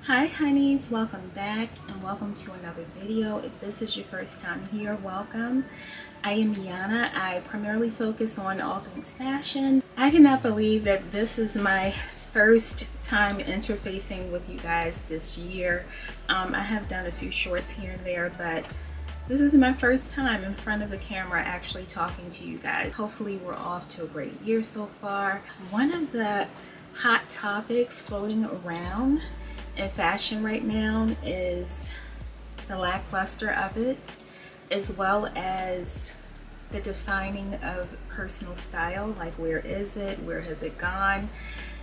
Hi honeys, welcome back and welcome to another video. If this is your first time here, welcome. I am Yana. I primarily focus on all things fashion. I cannot believe that this is my first time interfacing with you guys this year. I have done a few shorts here and there, but this is my first time in front of the camera actually talking to you guys. Hopefully we're off to a great year so far. One of the hot topics floating around in fashion right now is the lackluster of it, as well as the defining of personal style. Like, where is it? Where has it gone?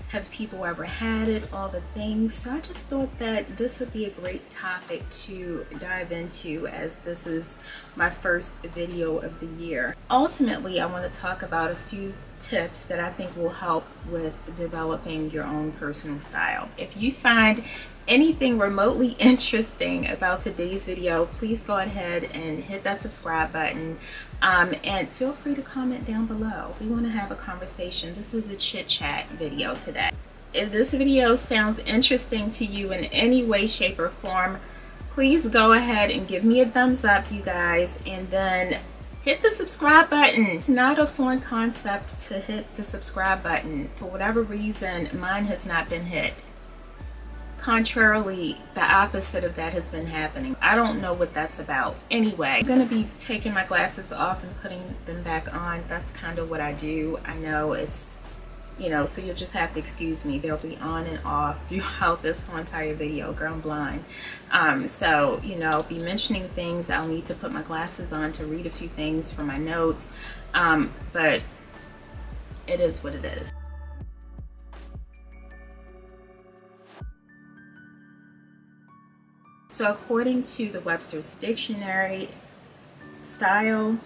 Have people ever had it? All the things. So I just thought that this would be a great topic to dive into, as this is my first video of the year. Ultimately, I want to talk about a few tips that I think will help with developing your own personal style. If you find anything remotely interesting about today's video, please go ahead and hit that subscribe button, and feel free to comment down below. We want to have a conversation. This is a chit chat video today. If this video sounds interesting to you in any way, shape, or form, please go ahead and give me a thumbs up, you guys, and then hit the subscribe button. It's not a foreign concept to hit the subscribe button. For whatever reason, mine has not been hit. Contrarily, the opposite of that has been happening. I don't know what that's about. Anyway, I'm gonna be taking my glasses off and putting them back on. That's kind of what I do. I know it's, you know, so you'll just have to excuse me. They'll be on and off throughout this whole entire video. Girl, I'm blind. So, you know, be mentioning things. I'll need to put my glasses on to read a few things from my notes. But it is what it is. So according to the Webster's Dictionary, style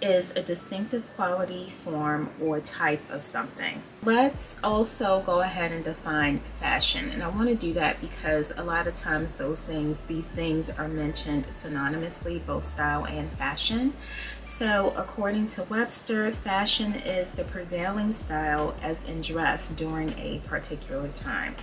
is a distinctive quality, form, or type of something. Let's also go ahead and define fashion. And I want to do that because a lot of times these things are mentioned synonymously, both style and fashion. So according to Webster, fashion is the prevailing style as in dress during a particular time.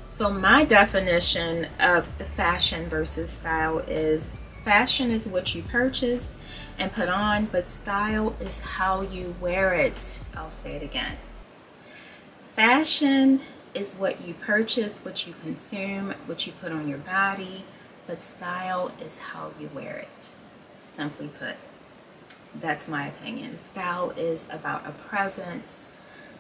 So my definition of fashion versus style is fashion is what you purchase and put on, but style is how you wear it. I'll say it again. Fashion is what you purchase, what you consume, what you put on your body, but style is how you wear it. Simply put, that's my opinion. Style is about a presence.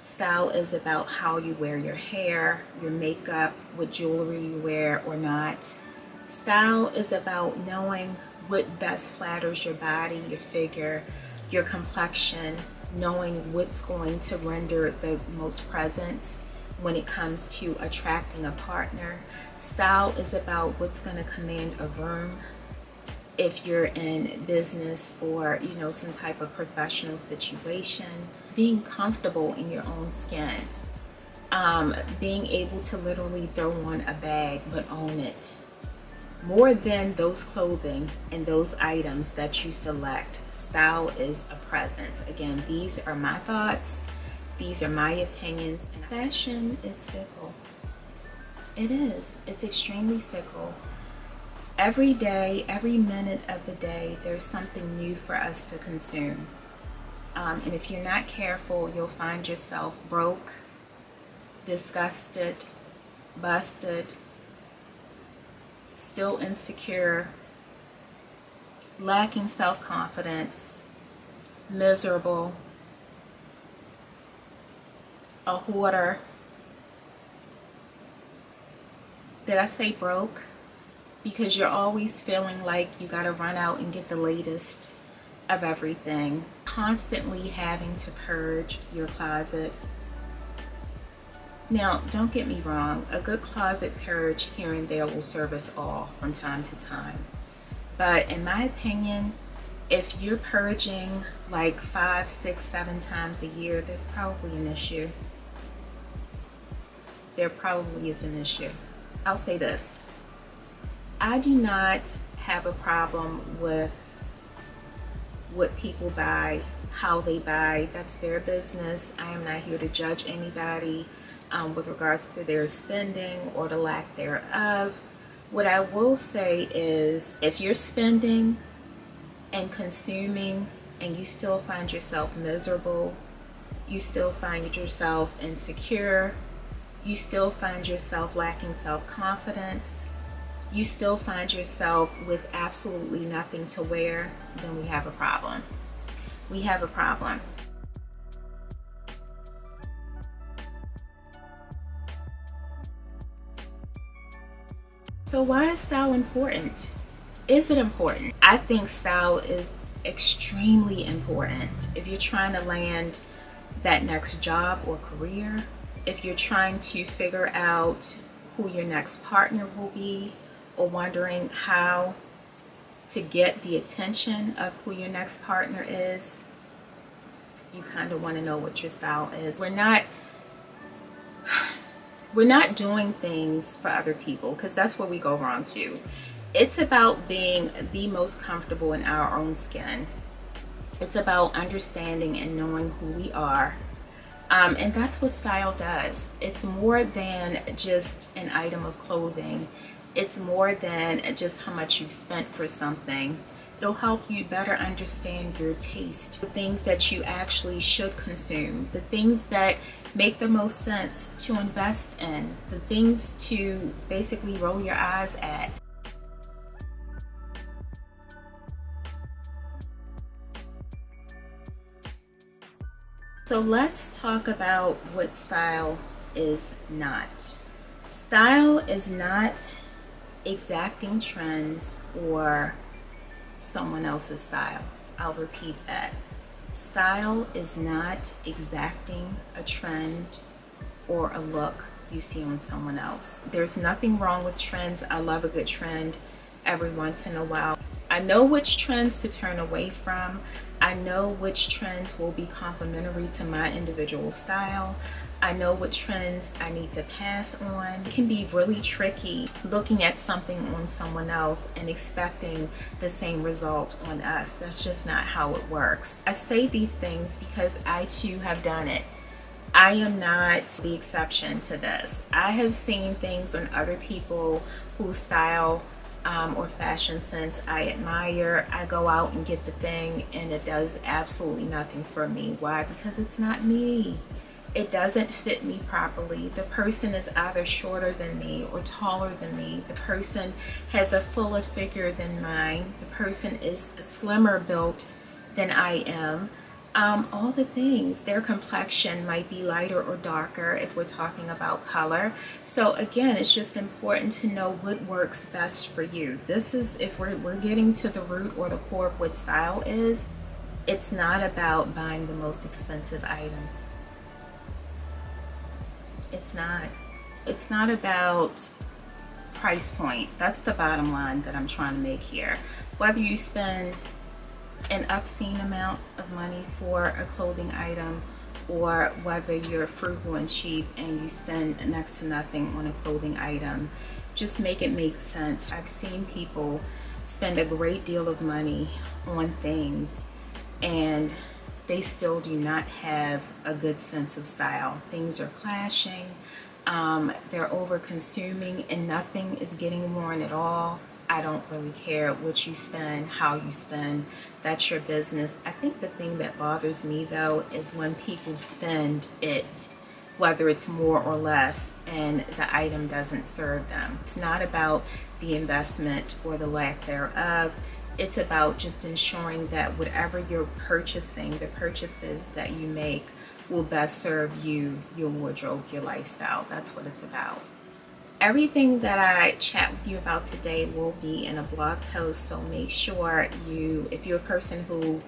Style is about how you wear your hair, your makeup, what jewelry you wear or not. Style is about knowing what best flatters your body, your figure, your complexion, knowing what's going to render the most presence when it comes to attracting a partner. Style is about what's going to command a room if you're in business or, you know, some type of professional situation. Being comfortable in your own skin, being able to literally throw on a bag but own it, more than those clothing and those items that you select. Style is a presence. Again, these are my thoughts, these are my opinions. And fashion is fickle. It is. It's extremely fickle. Every day, every minute of the day, there's something new for us to consume. And if you're not careful, you'll find yourself broke, disgusted, busted, still insecure, lacking self-confidence, miserable, a hoarder. Did I say broke? Because you're always feeling like you gotta run out and get the latest of everything, constantly having to purge your closet. Now, don't get me wrong, a good closet purge here and there will serve us all from time to time. But in my opinion, if you're purging like 5, 6, 7 times a year, there's probably an issue. There probably is an issue. I'll say this. I do not have a problem with what people buy, how they buy. That's their business. I am not here to judge anybody with regards to their spending or the lack thereof. What I will say is, if you're spending and consuming and you still find yourself miserable, you still find yourself insecure, you still find yourself lacking self-confidence, you still find yourself with absolutely nothing to wear, then we have a problem. We have a problem. So why is style important? Is it important? I think style is extremely important. If you're trying to land that next job or career, if you're trying to figure out who your next partner will be, or wondering how to get the attention of who your next partner is, you kind of want to know what your style is. We're not doing things for other people, because that's where we go wrong too. It's about being the most comfortable in our own skin. It's about understanding and knowing who we are. And that's what style does. It's more than just an item of clothing. It's more than just how much you've spent for something. It'll help you better understand your taste, the things that you actually should consume, the things that make the most sense to invest in, the things to basically roll your eyes at. So let's talk about what style is not. Style is not exacting trends or someone else's style. I'll repeat that. Style is not exacting a trend or a look you see on someone else. There's nothing wrong with trends. I love a good trend every once in a while. I know which trends to turn away from. I know which trends will be complementary to my individual style. I know what trends I need to pass on. It can be really tricky looking at something on someone else and expecting the same result on us. That's just not how it works. I say these things because I too have done it. I am not the exception to this. I have seen things on other people whose style or fashion sense I admire. I go out and get the thing and it does absolutely nothing for me. Why? Because it's not me. It doesn't fit me properly. The person is either shorter than me or taller than me. The person has a fuller figure than mine. The person is slimmer built than I am. All the things. Their complexion might be lighter or darker if we're talking about color. So again, it's just important to know what works best for you. This is, if we're getting to the root or the core of what style is, it's not about buying the most expensive items. It's not about price point. That's the bottom line that I'm trying to make here. Whether you spend an obscene amount of money for a clothing item, or whether you're frugal and cheap and you spend next to nothing on a clothing item, just make it make sense. I've seen people spend a great deal of money on things and they still do not have a good sense of style. Things are clashing, they're over consuming, and nothing is getting worn at all. I don't really care what you spend, how you spend. That's your business. I think the thing that bothers me though is when people spend it, whether it's more or less, and the item doesn't serve them. It's not about the investment or the lack thereof. It's about just ensuring that whatever you're purchasing, the purchases that you make, will best serve you, your wardrobe, your lifestyle. That's what it's about. Everything that I chat with you about today will be in a blog post, so make sure you, if you're a person who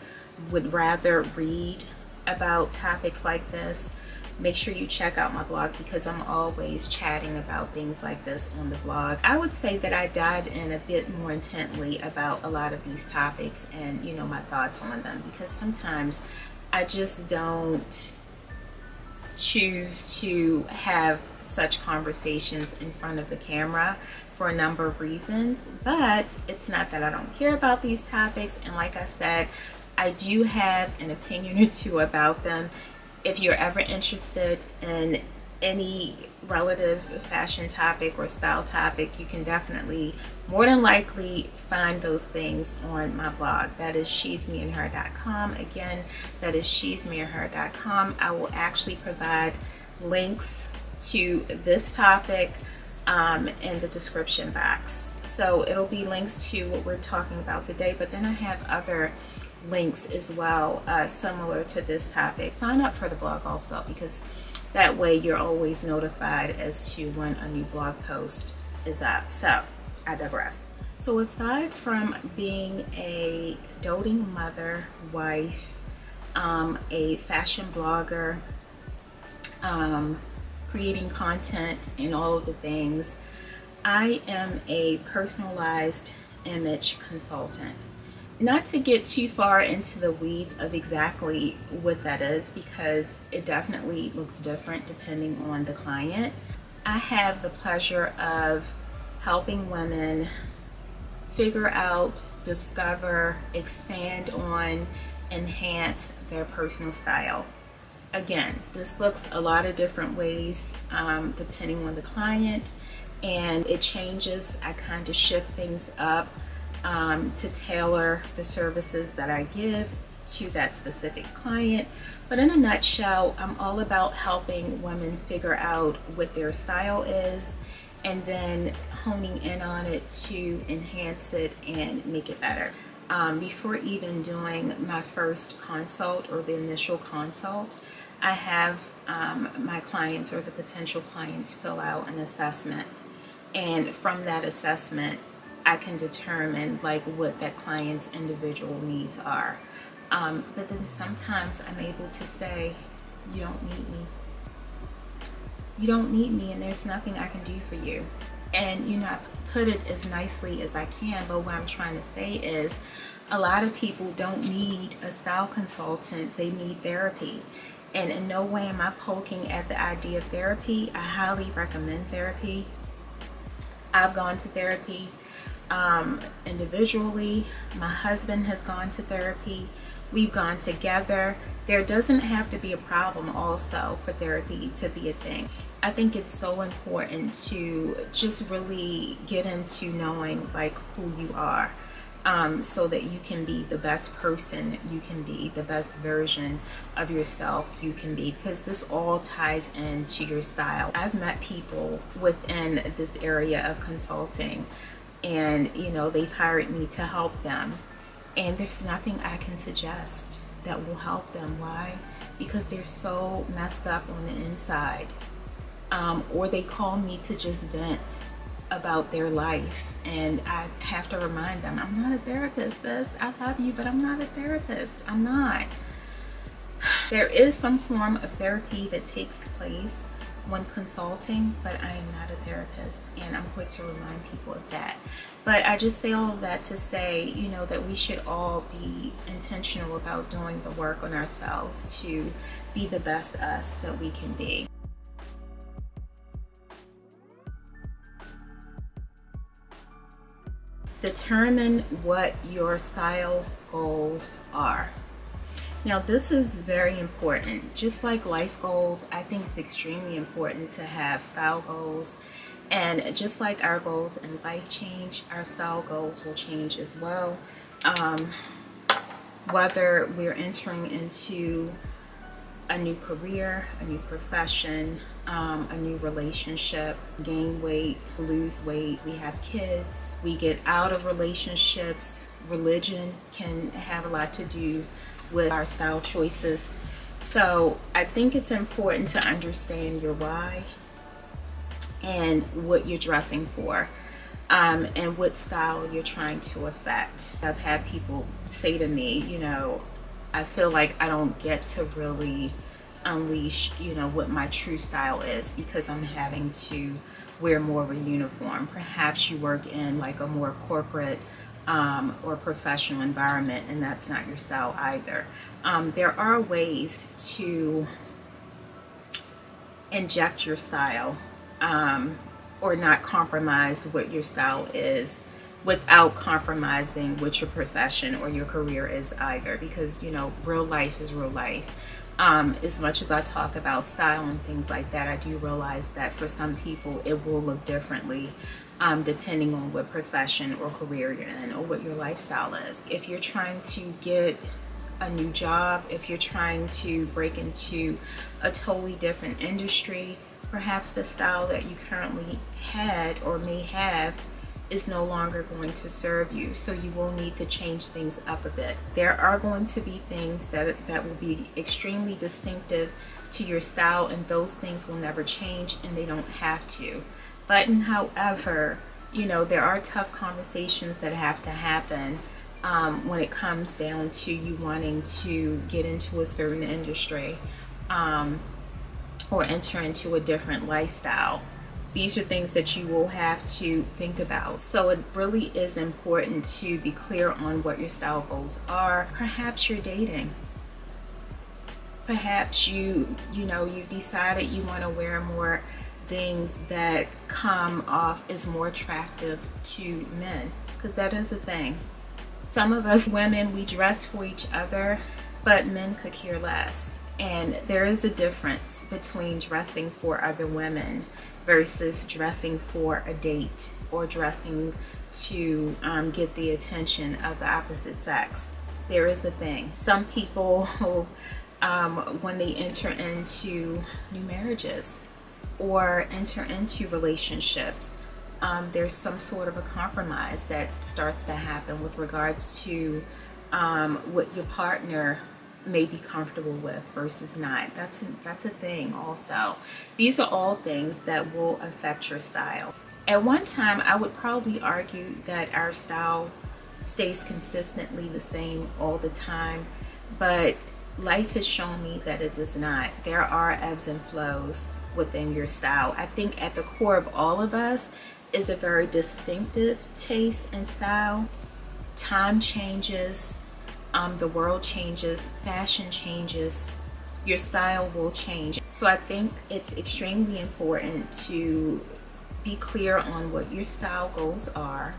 would rather read about topics like this, make sure you check out my blog, because I'm always chatting about things like this on the blog. I would say that I dive in a bit more intently about a lot of these topics and, you know, my thoughts on them, because sometimes I just don't choose to have such conversations in front of the camera for a number of reasons. But it's not that I don't care about these topics, and like I said, I do have an opinion or two about them. If you're ever interested in any relative fashion topic or style topic, you can definitely, more than likely, find those things on my blog. That is Shesmeandher.com. Again, that is Shesmeandher.com. I will actually provide links to this topic in the description box. So it'll be links to what we're talking about today, but then I have other links as well similar to this topic. Sign up for the blog also, because that way you're always notified as to when a new blog post is up. So I digress. So aside from being a doting mother, wife, a fashion blogger, creating content and all of the things, I am a personalized image consultant. Not to get too far into the weeds of exactly what that is, because it definitely looks different depending on the client. I have the pleasure of helping women figure out, discover, expand on, enhance their personal style. Again, this looks a lot of different ways depending on the client, and it changes. I kind of shift things up to tailor the services that I give to that specific client. But in a nutshell, I'm all about helping women figure out what their style is and then honing in on it to enhance it and make it better. Before even doing my first consult or the initial consult, I have my clients or the potential clients fill out an assessment, and from that assessment I can determine like what that client's individual needs are. But then sometimes I'm able to say, you don't need me. You don't need me, and there's nothing I can do for you. And you know, I put it as nicely as I can, but what I'm trying to say is a lot of people don't need a style consultant, they need therapy. And in no way am I poking at the idea of therapy. I highly recommend therapy. I've gone to therapy individually. My husband has gone to therapy. We've gone together. There doesn't have to be a problem also for therapy to be a thing. I think it's so important to just really get into knowing like who you are, so that you can be the best person you can be, the best version of yourself you can be, because this all ties into your style. I've met people within this area of consulting, and you know, they've hired me to help them, and there's nothing I can suggest that will help them. Why? Because they're so messed up on the inside, or they call me to just vent about their life, and I have to remind them, I'm not a therapist, sis. I love you, but I'm not a therapist. I'm not. There is some form of therapy that takes place when consulting, but I am not a therapist, and I'm quick to remind people of that. But I just say all of that to say, you know, that we should all be intentional about doing the work on ourselves to be the best us that we can be. Determine what your style goals are. Now, this is very important. Just like life goals, I think it's extremely important to have style goals. And just like our goals in life change, our style goals will change as well. Whether we're entering into a new career, a new profession, a new relationship, gain weight, lose weight, we have kids, we get out of relationships, religion can have a lot to do with our style choices. So I think it's important to understand your why and what you're dressing for, and what style you're trying to affect. I've had people say to me, you know, I feel like I don't get to really unleash, you know, what my true style is because I'm having to wear more of a uniform. Perhaps you work in like a more corporate or professional environment, and that's not your style either. There are ways to inject your style or not compromise what your style is without compromising what your profession or your career is either, because you know, real life is real life. As much as I talk about style and things like that, I do realize that for some people it will look differently depending on what profession or career you're in or what your lifestyle is. If you're trying to get a new job, if you're trying to break into a totally different industry, perhaps the style that you currently had or may have is no longer going to serve you, so you will need to change things up a bit. There are going to be things that will be extremely distinctive to your style, and those things will never change, and they don't have to. But however, you know, there are tough conversations that have to happen when it comes down to you wanting to get into a certain industry or enter into a different lifestyle. These are things that you will have to think about. So it really is important to be clear on what your style goals are. Perhaps you're dating. Perhaps you've decided you want to wear more things that come off as more attractive to men, because that is a thing. Some of us women, we dress for each other, but men could care less. And there is a difference between dressing for other women versus dressing for a date or dressing to get the attention of the opposite sex. There is a thing. Some people, when they enter into new marriages or enter into relationships, there's some sort of a compromise that starts to happen with regards to what your partner may be comfortable with versus not. That's a thing also. These are all things that will affect your style. At one time, I would probably argue that our style stays consistently the same all the time, but life has shown me that it does not. There are ebbs and flows within your style. I think at the core of all of us is a very distinctive taste and style. Time changes, the world changes, fashion changes, your style will change. So I think it's extremely important to be clear on what your style goals are,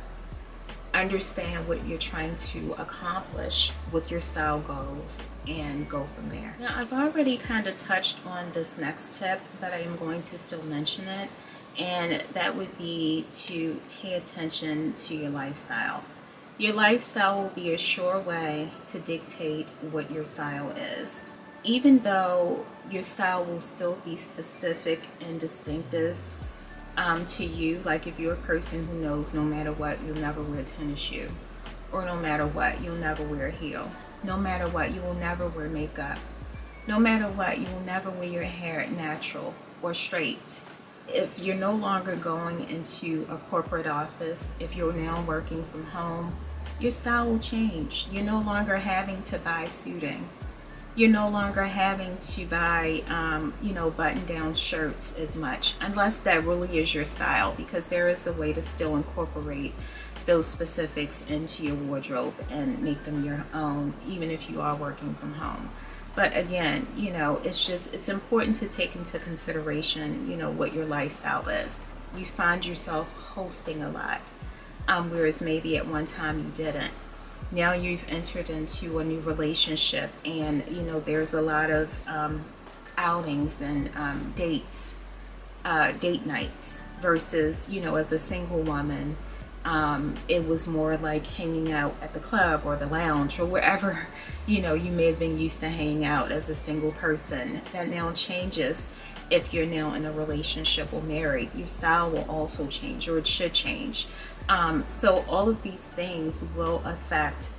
understand what you're trying to accomplish with your style goals, and go from there. Now, I've already kind of touched on this next tip, but I am going to still mention it, and that would be to pay attention to your lifestyle. Your lifestyle will be a sure way to dictate what your style is. Even though your style will still be specific and distinctive to you, like if you're a person who knows no matter what, you'll never wear a tennis shoe, or no matter what, you'll never wear a heel, no matter what, you will never wear makeup, no matter what, you will never wear your hair natural or straight. If you're no longer going into a corporate office, if you're now working from home, your style will change. You're no longer having to buy suiting. You're no longer having to buy, button-down shirts as much, unless that really is your style, because there is a way to still incorporate those specifics into your wardrobe and make them your own, even if you are working from home. But again, it's important to take into consideration, what your lifestyle is. You find yourself hosting a lot. Whereas maybe at one time you didn't. Now you've entered into a new relationship, and there's a lot of outings and date nights versus as a single woman, it was more like hanging out at the club or the lounge or wherever you may have been used to hanging out as a single person. That now changes. If you're now in a relationship or married, your style will also change, or it should change. So all of these things will affect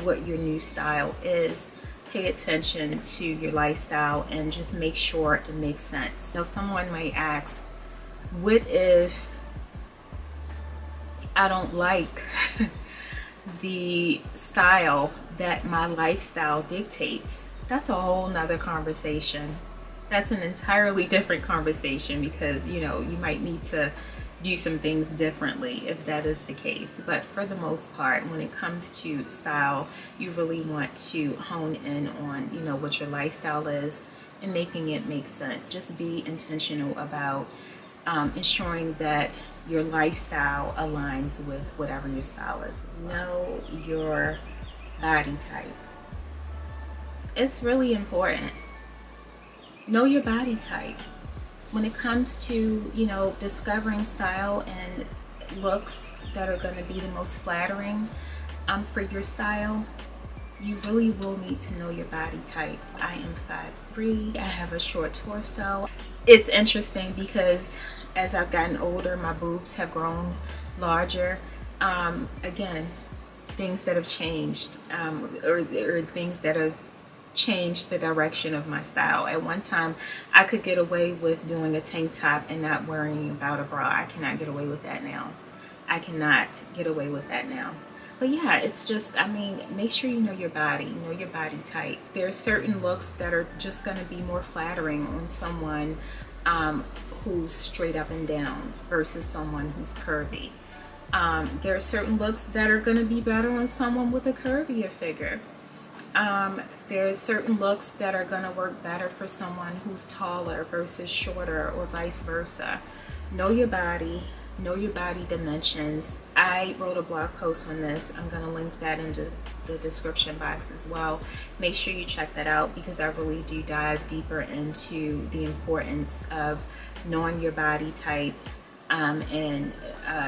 what your new style is. Pay attention to your lifestyle and just make sure it makes sense. Now, someone might ask, what if I don't like the style that my lifestyle dictates? That's a whole nother conversation. That's an entirely different conversation, because you might need to do some things differently if that is the case. But for the most part, when it comes to style, you really want to hone in on what your lifestyle is and making it make sense. Just be intentional about ensuring that your lifestyle aligns with whatever your style is. Know your body type. It's really important. Know your body type. When it comes to, you know, discovering style and looks that are going to be the most flattering for your style, you really will need to know your body type. I am 5'3". I have a short torso. It's interesting because as I've gotten older, my boobs have grown larger. Again, things that have changed, or things that have changed the direction of my style. At one time, I could get away with doing a tank top and not worrying about a bra. I cannot get away with that now. I cannot get away with that now. But yeah, it's just, I mean, make sure you know your body, know your body type. There are certain looks that are just going to be more flattering on someone who's straight up and down versus someone who's curvy. There are certain looks that are going to be better on someone with a curvier figure. There are certain looks that are going to work better for someone who's taller versus shorter, or vice versa. Know your body. Know your body dimensions. I wrote a blog post on this. I'm going to link that into the description box as well. Make sure you check that out because I really do dive deeper into the importance of knowing your body type and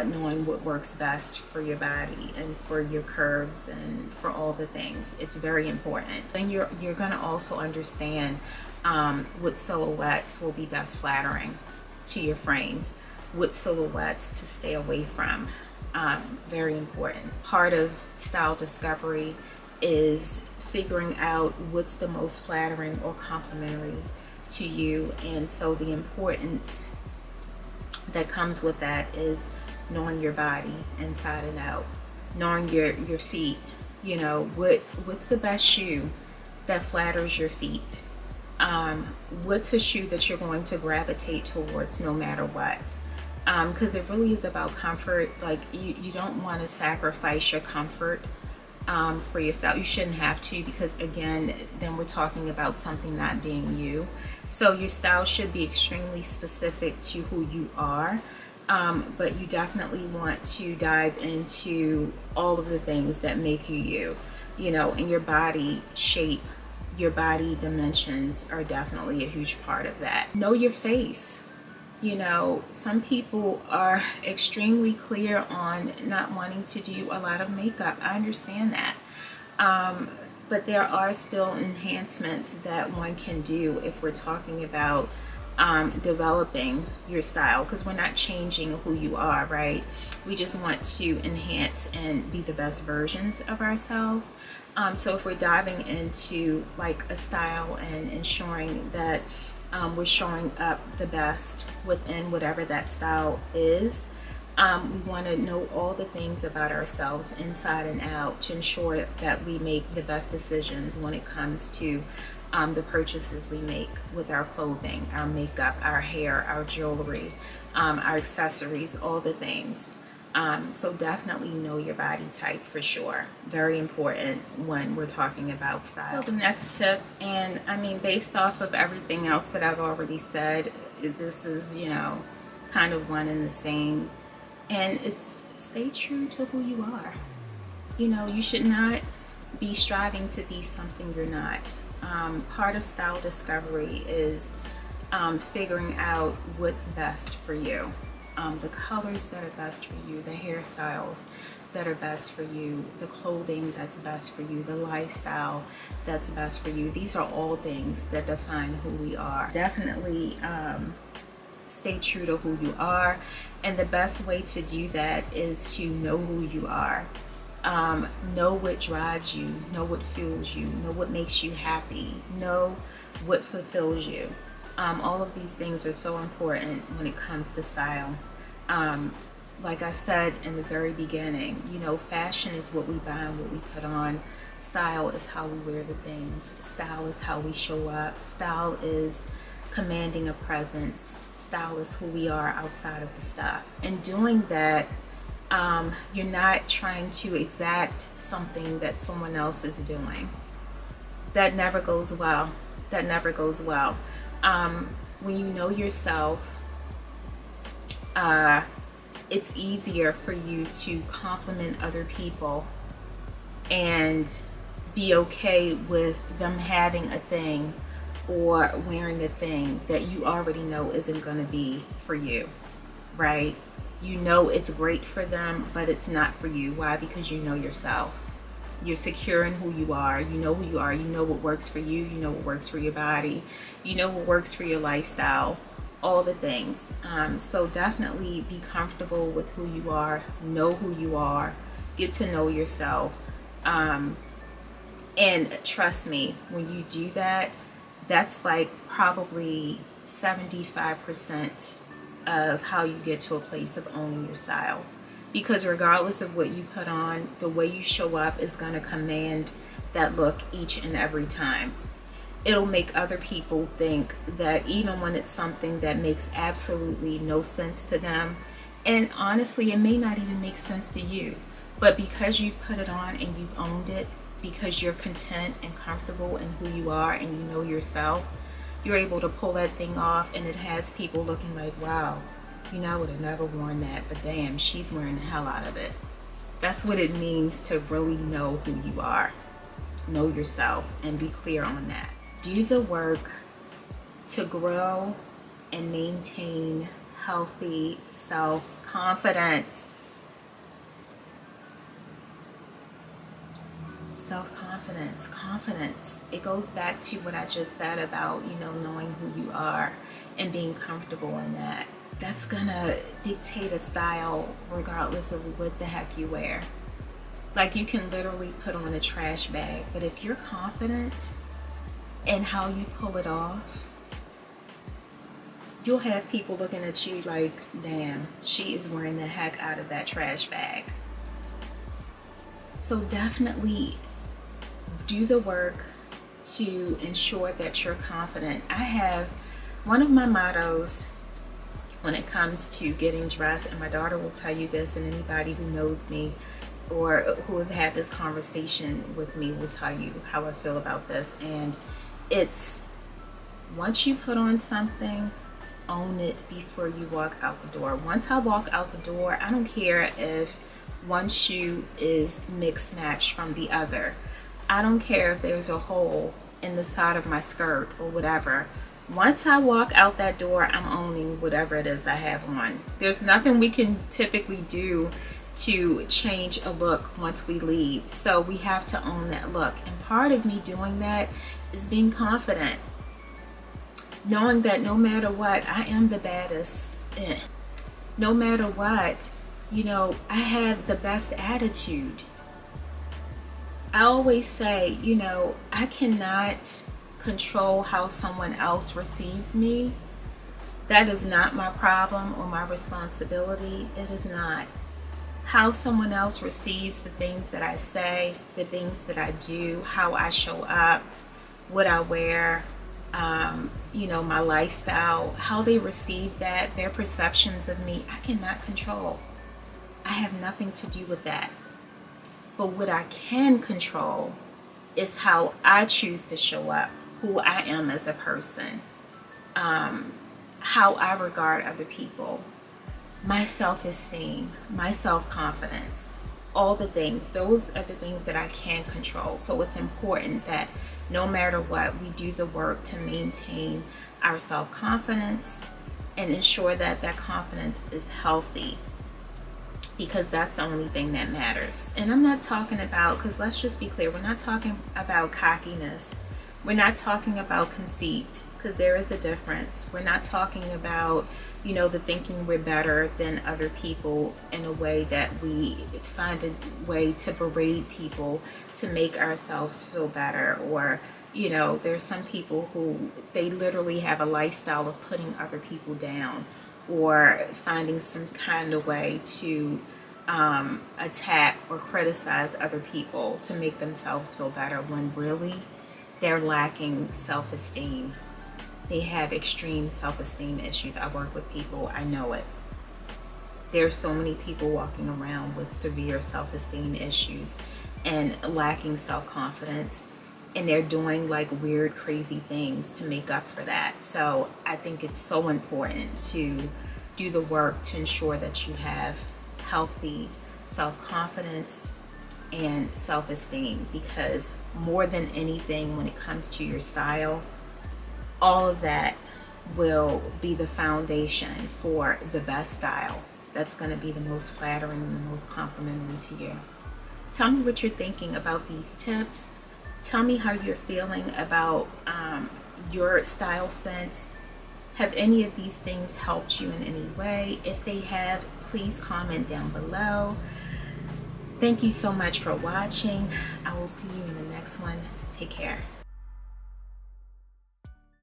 knowing what works best for your body and for your curves and for all the things. It's very important. Then you're going to also understand what silhouettes will be best flattering to your frame. What silhouettes to stay away from. Very important. Part of style discovery is figuring out what's the most flattering or complimentary to you, and so the importance that comes with that is knowing your body inside and out, knowing your feet. You know, what's the best shoe that flatters your feet? What's a shoe that you're going to gravitate towards no matter what? Because it really is about comfort. Like you don't want to sacrifice your comfort for yourself. You shouldn't have to, because again, then we're talking about something not being you. So your style should be extremely specific to who you are, but you definitely want to dive into all of the things that make you you. You know, and your body shape, your body dimensions are definitely a huge part of that. Know your face. You know, some people are extremely clear on not wanting to do a lot of makeup. I understand that. But there are still enhancements that one can do if we're talking about developing your style, because we're not changing who you are, right? We just want to enhance and be the best versions of ourselves. So if we're diving into like a style and ensuring that we're showing up the best within whatever that style is, we want to know all the things about ourselves inside and out to ensure that we make the best decisions when it comes to the purchases we make with our clothing, our makeup, our hair, our jewelry, our accessories, all the things. So definitely know your body type for sure. Very important when we're talking about style. So the next tip, and I mean based off of everything else that I've already said, this is, you know, kind of one and the same, and it's stay true to who you are. You know, you should not be striving to be something you're not. Part of style discovery is figuring out what's best for you. The colors that are best for you, the hairstyles that are best for you, the clothing that's best for you, the lifestyle that's best for you. These are all things that define who we are. Definitely stay true to who you are, and the best way to do that is to know who you are. Know what drives you, know what fuels you, know what makes you happy, know what fulfills you. All of these things are so important when it comes to style. Like I said in the very beginning, you know, fashion is what we buy and what we put on. Style is how we wear the things. Style is how we show up. Style is commanding a presence. Style is who we are outside of the stuff. And doing that, you're not trying to exact something that someone else is doing. That never goes well. That never goes well. When you know yourself, it's easier for you to compliment other people and be okay with them having a thing or wearing a thing that you already know isn't going to be for you, right? You know it's great for them, but it's not for you. Why? Because you know yourself. You're secure in who you are. You know who you are. You know what works for you. You know what works for your body. You know what works for your lifestyle. All the things. So definitely be comfortable with who you are. Know who you are. Get to know yourself. And trust me, when you do that, that's like probably 75% of how you get to a place of owning your style. Because regardless of what you put on, the way you show up is going to command that look each and every time. It'll make other people think that even when it's something that makes absolutely no sense to them, and honestly, it may not even make sense to you, but because you've put it on and you've owned it, because you're content and comfortable in who you are and you know yourself, you're able to pull that thing off, and it has people looking like, wow, you know, I would have never worn that, but damn, she's wearing the hell out of it. That's what it means to really know who you are. Know yourself and be clear on that. Do the work to grow and maintain healthy self-confidence. Self-confidence, confidence. It goes back to what I just said about, you know, knowing who you are and being comfortable in that. That's gonna dictate a style regardless of what the heck you wear. Like, you can literally put on a trash bag, but if you're confident in how you pull it off, you'll have people looking at you like, damn, she is wearing the heck out of that trash bag. So definitely do the work to ensure that you're confident. I have one of my mottos when it comes to getting dressed, and my daughter will tell you this, and anybody who knows me or who have had this conversation with me will tell you how I feel about this. And it's, once you put on something, own it before you walk out the door. Once I walk out the door, I don't care if one shoe is mixed matched from the other. I don't care if there's a hole in the side of my skirt or whatever. Once I walk out that door, I'm owning whatever it is I have on. There's nothing we can typically do to change a look once we leave. So we have to own that look. And part of me doing that is being confident. Knowing that no matter what, I am the baddest. No matter what, you know, I have the best attitude. I always say, you know, I cannot control how someone else receives me. That is not my problem or my responsibility. It is not. How someone else receives the things that I say, the things that I do, how I show up, what I wear, you know, my lifestyle, how they receive that, their perceptions of me, I cannot control. I have nothing to do with that. But what I can control is how I choose to show up, who I am as a person, how I regard other people, my self-esteem, my self-confidence, all the things. Those are the things that I can control. So it's important that no matter what, we do the work to maintain our self-confidence and ensure that that confidence is healthy, because that's the only thing that matters. And I'm not talking about, because let's just be clear, we're not talking about cockiness. We're not talking about conceit, because there is a difference. We're not talking about, you know, the thinking we're better than other people in a way that we find a way to berate people to make ourselves feel better. Or, you know, there's some people who, they literally have a lifestyle of putting other people down, or finding some kind of way to attack or criticize other people to make themselves feel better, when really they're lacking self-esteem. They have extreme self-esteem issues. I work with people, I know it. There's so many people walking around with severe self-esteem issues and lacking self-confidence, and they're doing like weird, crazy things to make up for that. So I think it's so important to do the work to ensure that you have healthy self-confidence and self-esteem, because more than anything, when it comes to your style, all of that will be the foundation for the best style that's going to be the most flattering and the most complimentary to you. Tell me what you're thinking about these tips. Tell me how you're feeling about your style sense. Have any of these things helped you in any way? If they have, please comment down below. Thank you so much for watching. I will see you in the next one. Take care.